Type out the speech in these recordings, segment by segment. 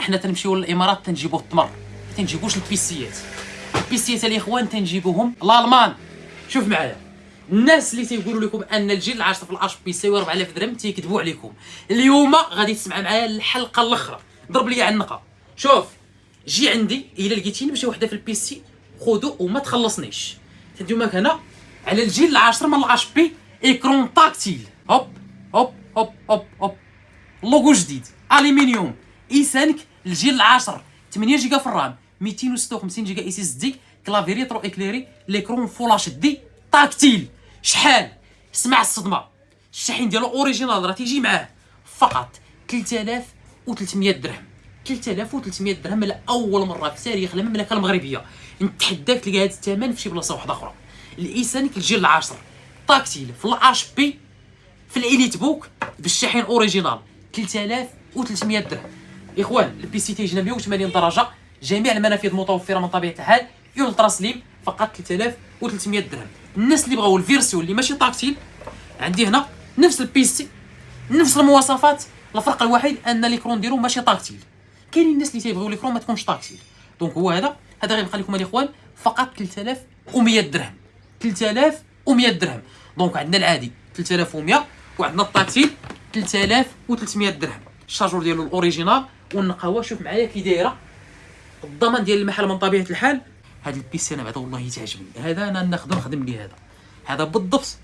حنا تنمشيو للامارات تنجيبو التمر، ما تنجيبوش البيسيات. البيسيات الاخوان تنجيبوهم الالمان. شوف معايا، الناس اللي تيقولوا لكم ان الجيل العاشر في العشب بيساوي 4000 درهم تيكذبوا عليكم. اليوم غادي تسمع معايا الحلقه الاخرى، ضرب لي على النقه. شوف، جي عندي الا لقيتيني بشي وحده في البيسي خذو وما تخلصنيش. تديومك هنا على الجيل العاشر من العشب بي، ايكرون تاكتيل، هوب هوب هوب هوب هوب، لوغو جديد الومنيوم، اي 5 الجيل العاشر، 8 جيجا في الرام، 256 جيجا اي سي اس دي، كلافي ريترو اكليري، ليكرون فول اتش دي تاكتيل. شحال؟ اسمع الصدمه، الشاحن ديالو اوريجينال راه تيجي معاه فقط 3300 درهم. 3300 درهم لاول مره في تاريخ المملكه المغربيه. نتحداك تلقى هذا الثمن في شي بلاصه واحده اخرى. الاي 5 الجيل العاشر تاكتيل في الاتش بي في الاليت بوك بالشاحن اوريجينال 3300 درهم. اخوان البي سي تيجينا 180 درجه، جميع المنافذ متوفره من طبيعه الحال، الترا سليم، فقط 3300 درهم. الناس اللي بغاو الفيرسيون اللي ماشي تاكتيل، عندي هنا نفس البي سي نفس المواصفات، الفرق الوحيد ان ليكرون ديالو ماشي تاكتيل. كاينين الناس اللي تيبغيو ليكرون ما تكونش تاكتيل، دونك هو هذا غيبقى لكم الاخوان فقط 3100 درهم. 3100 درهم. دونك عندنا العادي 3100 وعندنا التاكتيل 3300 درهم. الشارجور ديالو الاوريجينال والنقاوه شوف معايا كي دايره، الضمان ديال المحل من طبيعه الحال. هذا البيسي انا بعدا والله تعجبني، هذا انا ناخذ نخدم به، هذا بالضبط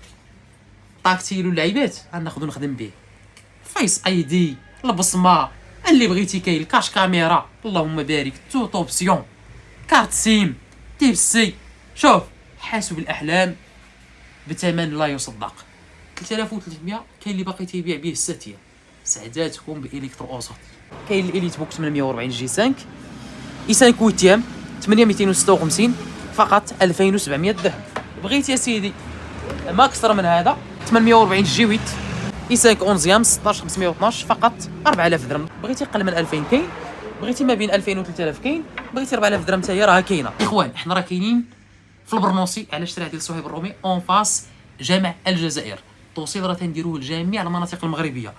تاكتيل واللعيبات غناخذ نخدم به. فيس اي دي، البصمه اللي بغيتي، كاين الكاش كاميرا، اللهم بارك، توت اوبسيون، كارت سيم، تيب سي. شوف، حاسب الاحلام بثمن لا يصدق. 3300. كاين اللي باقي تيبيع به الساتيه، سعداتكم بالكترو اوسط. كاين الاليت بوك 840 جي 5 اي 5 ويتيام 8256 فقط 2700 درهم. بغيتي يا سيدي ما اكثر من هذا 840 جي 8 اي 5 11 16512 فقط 4000 درهم. بغيتي اقل من 2000 كاين، بغيتي ما بين 2000 و 3000 كاين، بغيتي 4000 درهم حتى هي راه كاينه. اخوان حنا راه كاينين في البرنوسي على الشارع ديال صهيب الرومي اون فاس جامع الجزائر. التوصيل راه تنديروه لجميع المناطق المغربيه.